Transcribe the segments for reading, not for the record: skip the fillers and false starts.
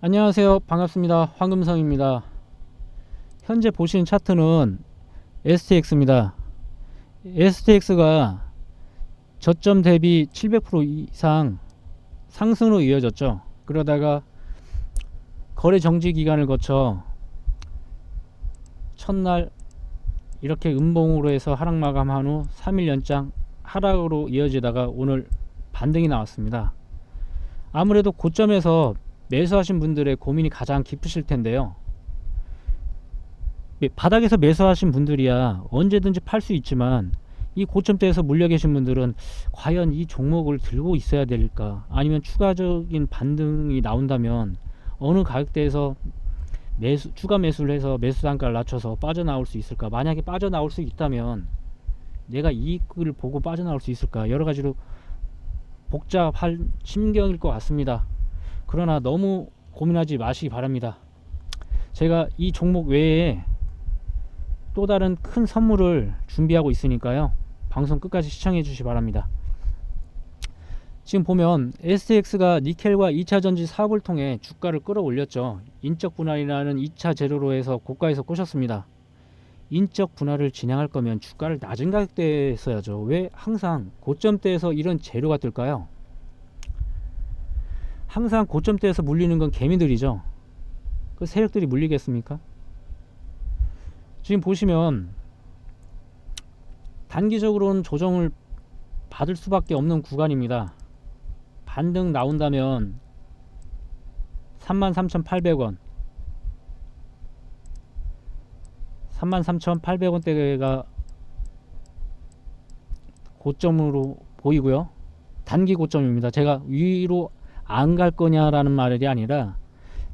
안녕하세요. 반갑습니다. 황금성입니다. 현재 보시는 차트는 STX입니다. STX가 저점 대비 700% 이상 상승으로 이어졌죠. 그러다가 거래 정지 기간을 거쳐 첫날 이렇게 음봉으로 해서 하락 마감한 후 3일 연장 하락으로 이어지다가 오늘 반등이 나왔습니다. 아무래도 고점에서 매수하신 분들의 고민이 가장 깊으실 텐데요. 바닥에서 매수하신 분들이야 언제든지 팔 수 있지만, 이 고점대에서 물려 계신 분들은 과연 이 종목을 들고 있어야 될까, 아니면 추가적인 반등이 나온다면 어느 가격대에서 추가 매수를 해서 매수 단가를 낮춰서 빠져나올 수 있을까, 만약에 빠져나올 수 있다면 내가 이익을 보고 빠져나올 수 있을까, 여러 가지로 복잡한 심경일 것 같습니다. 그러나 너무 고민하지 마시기 바랍니다. 제가 이 종목 외에 또 다른 큰 선물을 준비하고 있으니까요, 방송 끝까지 시청해 주시기 바랍니다. 지금 보면 STX가 니켈과 2차전지 사업을 통해 주가를 끌어올렸죠. 인적 분할이라는 2차 재료로 해서 고가에서 꼬셨습니다. 인적 분할을 진행할 거면 주가를 낮은 가격대에 써야죠. 왜 항상 고점대에서 이런 재료가 뜰까요? 항상 고점대에서 물리는 건 개미들이죠. 그 세력들이 물리겠습니까? 지금 보시면 단기적으로는 조정을 받을 수밖에 없는 구간입니다. 반등 나온다면 33,800원 33,800원대가 고점으로 보이고요. 단기 고점입니다. 제가 위로 안 갈 거냐라는 말이 아니라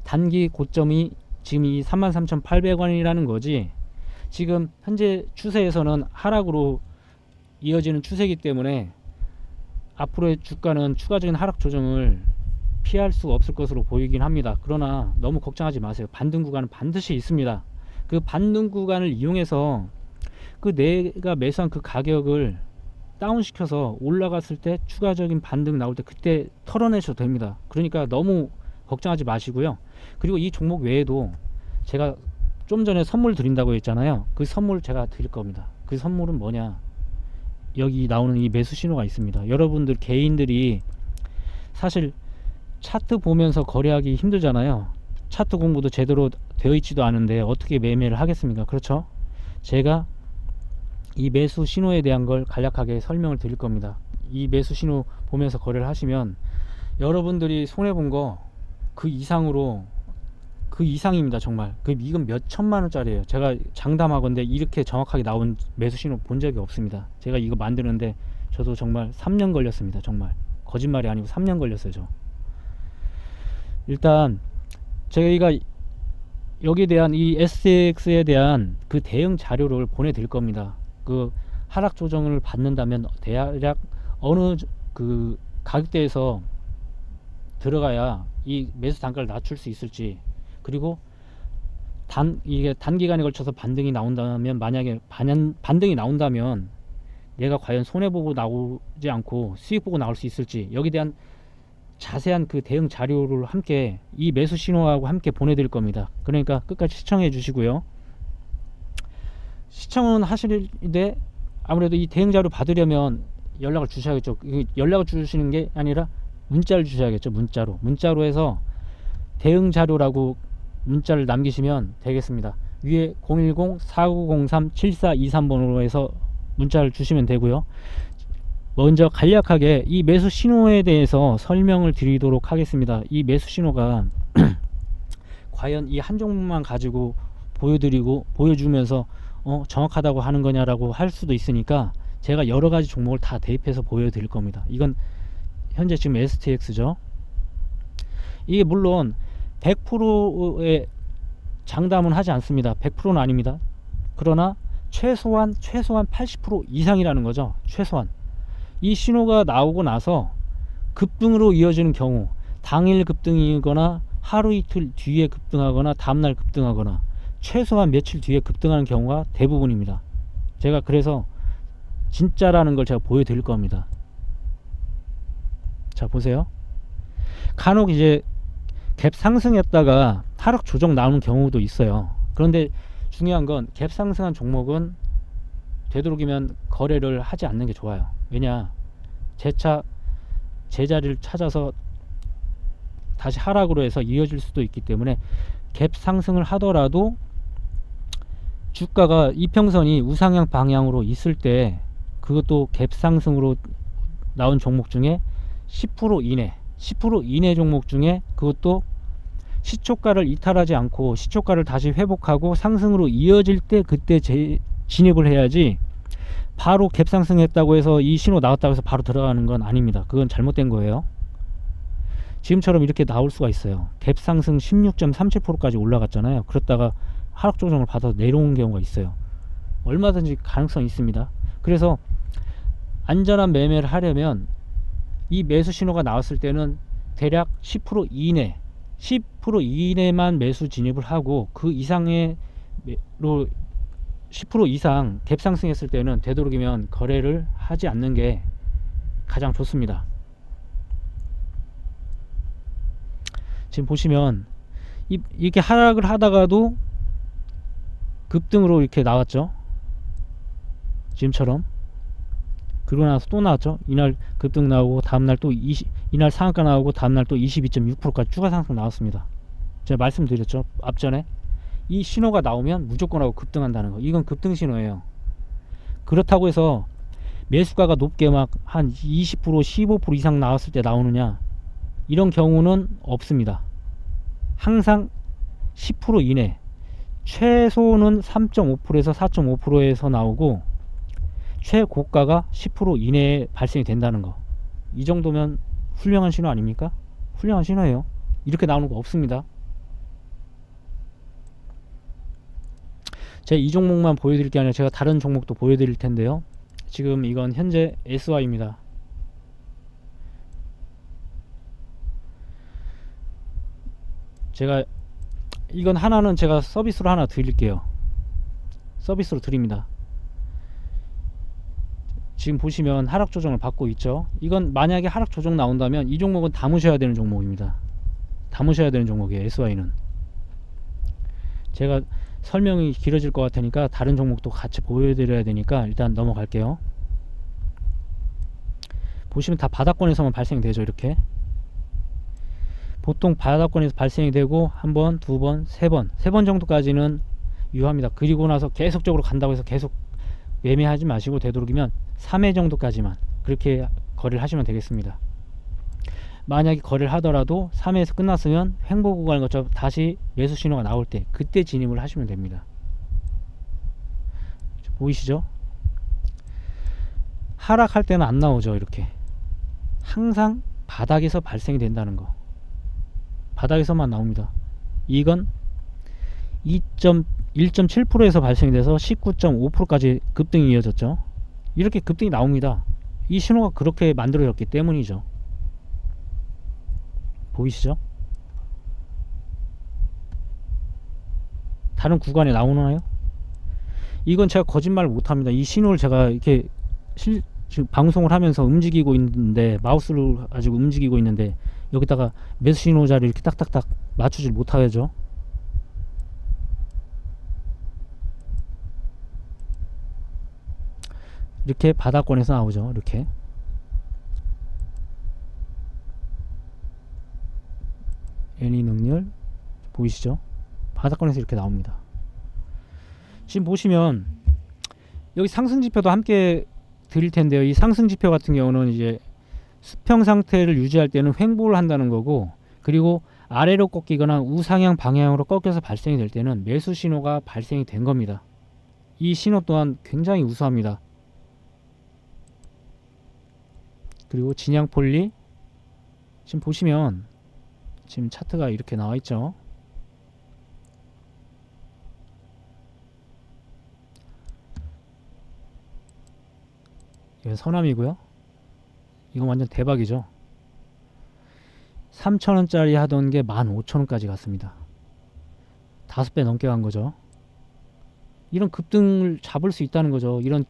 단기 고점이 지금 이 33,800원이라는 거지, 지금 현재 추세에서는 하락으로 이어지는 추세이기 때문에 앞으로의 주가는 추가적인 하락 조정을 피할 수 없을 것으로 보이긴 합니다. 그러나 너무 걱정하지 마세요. 반등 구간은 반드시 있습니다. 그 반등 구간을 이용해서 그 내가 매수한 그 가격을 다운시켜서 올라갔을 때 추가적인 반등 나올 때 그때 털어내셔도 됩니다. 그러니까 너무 걱정하지 마시고요. 그리고 이 종목 외에도 제가 좀 전에 선물 드린다고 했잖아요. 그 선물 제가 드릴 겁니다. 그 선물은 뭐냐, 여기 나오는 이 매수 신호가 있습니다. 여러분들 개인들이 사실 차트 보면서 거래하기 힘들잖아요. 차트 공부도 제대로 되어 있지도 않은데 어떻게 매매를 하겠습니까? 그렇죠? 제가 이 매수 신호에 대한 걸 간략하게 설명을 드릴 겁니다. 이 매수 신호 보면서 거래를 하시면 여러분들이 손해본 거 그 이상으로, 그 이상입니다. 정말 이건 몇 천만 원짜리예요. 제가 장담하건대 이렇게 정확하게 나온 매수 신호 본 적이 없습니다. 제가 이거 만드는데 저도 정말 3년 걸렸습니다. 정말 거짓말이 아니고 3년 걸렸어요. 저 일단 저희가 여기에 대한 이 STX에 대한 그 대응 자료를 보내드릴 겁니다. 그 하락 조정을 받는다면 대략 어느 그 가격대에서 들어가야 이 매수 단가를 낮출 수 있을지, 그리고 이게 단기간에 걸쳐서 반등이 나온다면, 만약에 반등이 나온다면 내가 과연 손해보고 나오지 않고 수익 보고 나올 수 있을지, 여기에 대한 자세한 그 대응 자료를 함께 이 매수 신호하고 함께 보내드릴 겁니다. 그러니까 끝까지 시청해 주시고요. 시청은 하시는데 아무래도 이 대응 자료 받으려면 연락을 주셔야겠죠. 연락을 주시는 게 아니라 문자를 주셔야겠죠. 문자로 해서 대응 자료라고 문자를 남기시면 되겠습니다. 위에 010-4903-7423번으로 해서 문자를 주시면 되고요. 먼저 간략하게 이 매수 신호에 대해서 설명을 드리도록 하겠습니다. 이 매수 신호가 과연 이 한 종목만 가지고 보여주면서 정확하다고 하는 거냐라고 할 수도 있으니까 제가 여러 가지 종목을 다 대입해서 보여드릴 겁니다. 이건 현재 지금 STX죠. 이게 물론 100%의 장담은 하지 않습니다. 100%는 아닙니다. 그러나 최소한 80% 이상이라는 거죠. 최소한 이 신호가 나오고 나서 급등으로 이어지는 경우, 당일 급등이거나 하루 이틀 뒤에 급등하거나 다음날 급등하거나 최소한 며칠 뒤에 급등하는 경우가 대부분입니다. 제가 그래서 진짜라는 걸 제가 보여드릴 겁니다. 자, 보세요. 간혹 이제 갭 상승했다가 하락 조정 나오는 경우도 있어요. 그런데 중요한 건 갭 상승한 종목은 되도록이면 거래를 하지 않는 게 좋아요. 왜냐, 재차 제자리를 찾아서 다시 하락으로 해서 이어질 수도 있기 때문에 갭 상승을 하더라도 주가가 이평선이 우상향 방향으로 있을 때, 그것도 갭 상승으로 나온 종목 중에 10% 이내 종목 중에, 그것도 시초가를 이탈하지 않고 시초가를 다시 회복하고 상승으로 이어질 때 그때 진입을 해야지, 바로 갭 상승했다고 해서 이 신호 나왔다고 해서 바로 들어가는 건 아닙니다. 그건 잘못된 거예요. 지금처럼 이렇게 나올 수가 있어요. 갭 상승 16.37%까지 올라갔잖아요. 그랬다가 하락 조정을 받아서 내려온 경우가 있어요. 얼마든지 가능성이 있습니다. 그래서 안전한 매매를 하려면 이 매수 신호가 나왔을 때는 대략 10% 이내만 매수 진입을 하고, 그 이상의 10% 이상 갭 상승했을 때는 되도록이면 거래를 하지 않는 게 가장 좋습니다. 지금 보시면 이렇게 하락을 하다가도 급등으로 이렇게 나왔죠. 지금처럼. 그러고 나서 또 나왔죠. 이날 급등 나오고 다음날 또 이날 상한가 나오고 다음날 또 22.6%까지 추가 상승 나왔습니다. 제가 말씀드렸죠, 앞전에. 이 신호가 나오면 무조건 하고 급등한다는 거, 이건 급등 신호예요. 그렇다고 해서 매수가가 높게 막 한 20% 15% 이상 나왔을 때 나오느냐, 이런 경우는 없습니다. 항상 10% 이내, 최소는 3.5%에서 4.5%에서 나오고 최고가가 10% 이내에 발생이 된다는 거, 이 정도면 훌륭한 신호 아닙니까? 훌륭한 신호예요. 이렇게 나오는 거 없습니다. 제가 이 종목만 보여드릴 게 아니라 제가 다른 종목도 보여드릴 텐데요. 지금 이건 현재 SY입니다. 제가 이건 하나는 제가 서비스로 하나 드릴게요. 서비스로 드립니다. 지금 보시면 하락 조정을 받고 있죠. 이건 만약에 하락 조정 나온다면 이 종목은 담으셔야 되는 종목입니다. 담으셔야 되는 종목이에요. SY는. 제가 설명이 길어질 것 같으니까 다른 종목도 같이 보여드려야 되니까 일단 넘어갈게요. 보시면 다 바닥권에서만 발생되죠. 이렇게 보통 바닥권에서 발생이 되고 한 번, 두 번, 세 번 정도까지는 유효합니다. 그리고 나서 계속적으로 간다고 해서 계속 매매하지 마시고 되도록이면 3회 정도까지만 그렇게 거래를 하시면 되겠습니다. 만약에 거래를 하더라도 3회에서 끝났으면 횡보 구간을 거쳐 다시 매수 신호가 나올 때 그때 진입을 하시면 됩니다. 보이시죠? 하락할 때는 안 나오죠. 이렇게 항상 바닥에서 발생이 된다는 거, 바닥에서만 나옵니다. 이건 1.7%에서 발생이 돼서 19.5%까지 급등이 이어졌죠. 이렇게 급등이 나옵니다. 이 신호가 그렇게 만들어졌기 때문이죠. 보이시죠? 다른 구간에 나오나요? 이건 제가 거짓말 못합니다. 이 신호를 제가 이렇게 지금 방송을 하면서 움직이고 있는데, 마우스를 가지고 움직이고 있는데 여기다가 매수 신호 자리 이렇게 딱딱딱 맞추질 못하죠. 이렇게 바닥권에서 나오죠. 이렇게 애니 능률 보이시죠? 바닥권에서 이렇게 나옵니다. 지금 보시면 여기 상승지표도 함께 드릴 텐데요. 이 상승지표 같은 경우는 이제 수평 상태를 유지할 때는 횡보를 한다는 거고, 그리고 아래로 꺾이거나 우상향 방향으로 꺾여서 발생이 될 때는 매수 신호가 발생이 된 겁니다. 이 신호 또한 굉장히 우수합니다. 그리고 진양폴리 지금 보시면 지금 차트가 이렇게 나와 있죠. 이건 서남이고요. 이건 완전 대박이죠. 3,000원짜리 하던 게 15,000원까지 갔습니다. 5배 넘게 간 거죠. 이런 급등을 잡을 수 있다는 거죠. 이런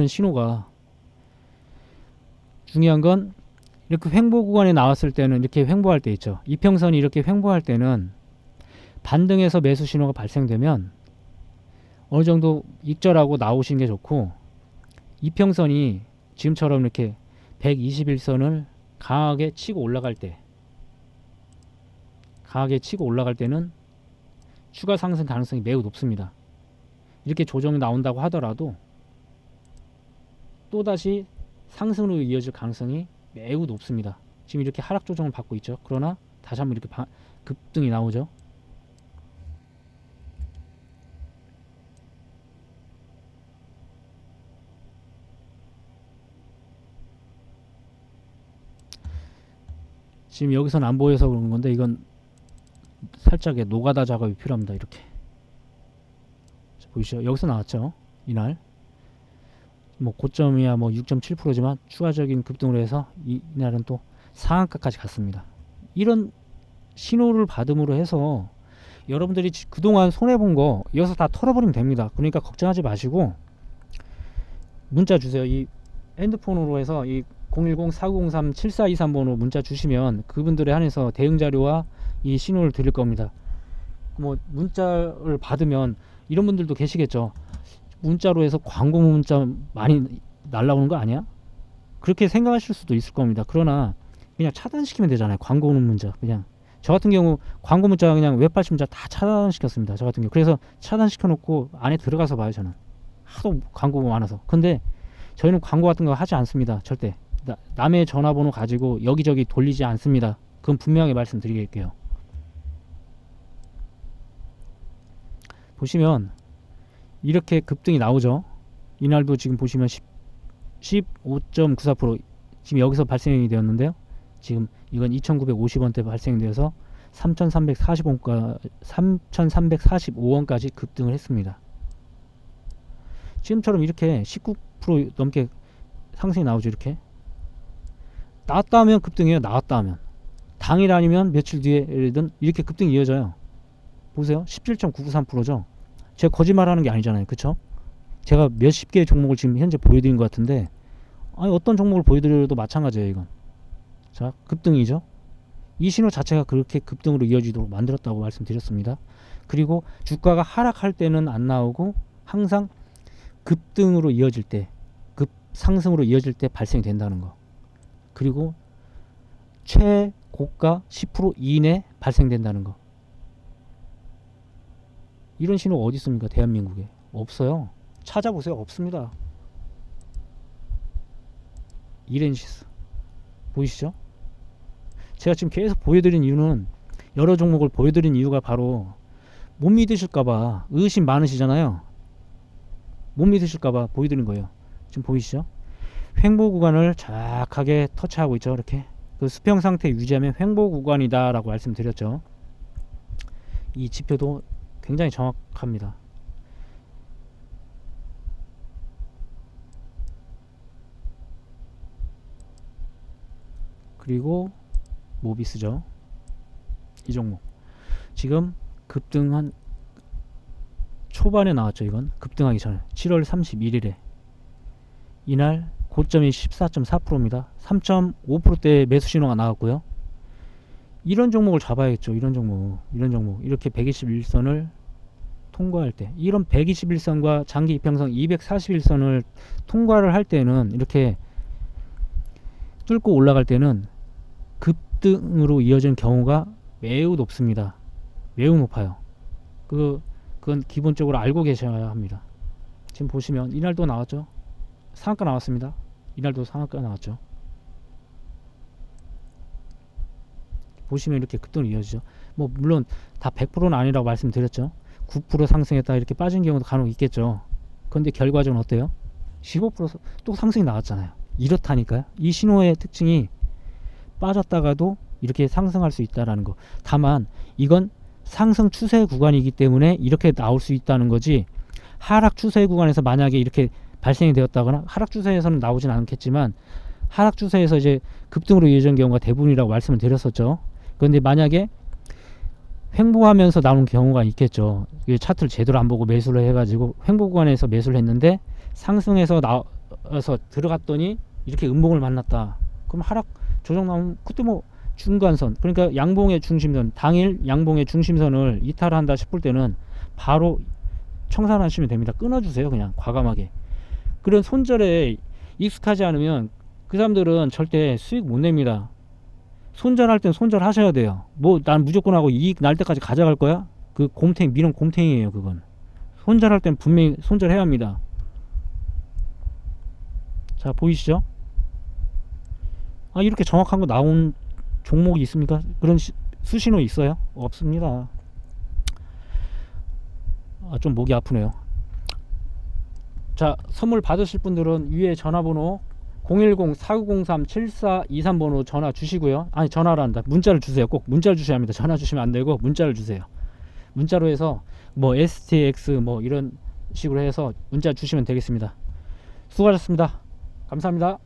신호가. 중요한 건 이렇게 횡보 구간에 나왔을 때는 이렇게 횡보할 때 있죠. 이평선이 이렇게 횡보할 때는 반등해서 매수 신호가 발생되면 어느 정도 익절하고 나오시는 게 좋고, 이평선이 지금처럼 이렇게 121선을 강하게 치고 올라갈 때는 추가 상승 가능성이 매우 높습니다. 이렇게 조정이 나온다고 하더라도 또다시 상승으로 이어질 가능성이 매우 높습니다. 지금 이렇게 하락 조정을 받고 있죠. 그러나 다시 한번 이렇게 급등이 나오죠. 지금 여기서는 안 보여서 그런 건데, 이건 살짝의 노가다 작업이 필요합니다. 이렇게 보이시죠? 여기서 나왔죠. 이날 뭐 고점이야 뭐 6.7%지만 추가적인 급등으로 해서 이날은 또 상한가까지 갔습니다. 이런 신호를 받음으로 해서 여러분들이 그동안 손해본 거 여기서 다 털어버리면 됩니다. 그러니까 걱정하지 마시고 문자 주세요. 이 핸드폰으로 해서 이 010-4903-7423번으로 문자 주시면 그분들에 한해서 대응 자료와 이 신호를 드릴 겁니다. 뭐 문자를 받으면 이런 분들도 계시겠죠. 문자로 해서 광고 문자 많이 날라오는 거 아니야? 그렇게 생각하실 수도 있을 겁니다. 그러나 그냥 차단시키면 되잖아요. 광고 오는 문자. 그냥 저 같은 경우 광고 문자 그냥 웹발신 문자 다 차단시켰습니다. 저 같은 경우. 그래서 차단시켜 놓고 안에 들어가서 봐요. 저는 하도 광고가 많아서. 근데 저희는 광고 같은 거 하지 않습니다. 절대. 남의 전화번호 가지고 여기저기 돌리지 않습니다. 그건 분명히 말씀드릴게요. 보시면 이렇게 급등이 나오죠. 이날도 지금 보시면 15.94% 지금 여기서 발생이 되었는데요. 지금 이건 2,950원대 발생되어서 3,345원까지 급등을 했습니다. 지금처럼 이렇게 19% 넘게 상승이 나오죠. 이렇게 나왔다 하면 급등이에요. 나왔다 하면 당일 아니면 며칠 뒤에든 이렇게 급등이 이어져요. 보세요. 17.993%죠. 제가 거짓말하는 게 아니잖아요. 그쵸? 제가 몇십 개의 종목을 지금 현재 보여드린 것 같은데, 아니 어떤 종목을 보여드려도 마찬가지예요. 이건 자 급등이죠. 이 신호 자체가 그렇게 급등으로 이어지도록 만들었다고 말씀드렸습니다. 그리고 주가가 하락할 때는 안 나오고 항상 급등으로 이어질 때, 급상승으로 이어질 때 발생이 된다는 거. 그리고 최고가 10% 이내 발생된다는 거. 이런 신호가 어디 있습니까? 대한민국에 없어요. 찾아보세요. 없습니다. 이렌시스 보이시죠? 제가 지금 계속 보여드린 이유는, 여러 종목을 보여드린 이유가 바로 못 믿으실까봐, 의심 많으시잖아요. 못 믿으실까봐 보여드린 거예요. 지금 보이시죠? 횡보 구간을 정확하게 터치하고 있죠. 이렇게 그 수평 상태 유지하면 횡보 구간이다 라고 말씀드렸죠. 이 지표도 굉장히 정확합니다. 그리고 모비스죠. 이 종목 지금 급등한 초반에 나왔죠. 이건 급등하기 전에 7월 31일에 이날 고점이 14.4%입니다. 3.5%대 매수 신호가 나왔고요. 이런 종목을 잡아야겠죠. 이런 종목 이렇게 121선을 통과할 때, 이런 121선과 장기 이평선 241선을 통과를 할 때는, 이렇게 뚫고 올라갈 때는 급등으로 이어지는 경우가 매우 높습니다. 매우 높아요. 그건 기본적으로 알고 계셔야 합니다. 지금 보시면 이날도 나왔죠. 상한가 나왔습니다. 이날도 상한가 나왔죠. 보시면 이렇게 급등으로 이어지죠. 뭐 물론 다 100%는 아니라고 말씀드렸죠. 9% 상승했다 이렇게 빠진 경우도 간혹 있겠죠. 그런데 결과적으로 어때요? 15%또 상승이 나왔잖아요. 이렇다니까요. 이 신호의 특징이 빠졌다가도 이렇게 상승할 수 있다라는 거. 다만 이건 상승 추세 구간이기 때문에 이렇게 나올 수 있다는 거지, 하락 추세 구간에서 만약에 이렇게 발생이 되었다거나, 하락 추세에서는 나오진 않겠지만 하락 추세에서 이제 급등으로 이어진 경우가 대부분이라고 말씀을 드렸었죠. 그런데 만약에 횡보하면서 나오는 경우가 있겠죠. 차트를 제대로 안 보고 매수를 해가지고 횡보 구간에서 매수를 했는데 상승해서 나와서 들어갔더니 이렇게 음봉을 만났다. 그럼 하락 조정 나오면 그때 뭐 중간선, 그러니까 양봉의 중심선, 당일 양봉의 중심선을 이탈한다 싶을 때는 바로 청산하시면 됩니다. 끊어주세요. 그냥 과감하게. 그런 손절에 익숙하지 않으면 그 사람들은 절대 수익 못 냅니다. 손절할 땐 손절하셔야 돼요. 뭐 난 무조건 하고 이익 날 때까지 가져갈 거야? 그 곰탱이, 미련 곰탱이에요. 그건 손절할 땐 분명히 손절해야 합니다. 자, 보이시죠? 아, 이렇게 정확한 거 나온 종목이 있습니까? 그런 수신호 있어요? 없습니다. 아, 좀 목이 아프네요. 자, 선물 받으실 분들은 위에 전화번호 010-4903-7423번호 전화 주시고요. 아니, 전화를 한다. 문자를 주세요. 꼭 문자를 주셔야 합니다. 전화 주시면 안 되고 문자를 주세요. 문자로 해서 뭐 STX 뭐 이런 식으로 해서 문자 주시면 되겠습니다. 수고하셨습니다. 감사합니다.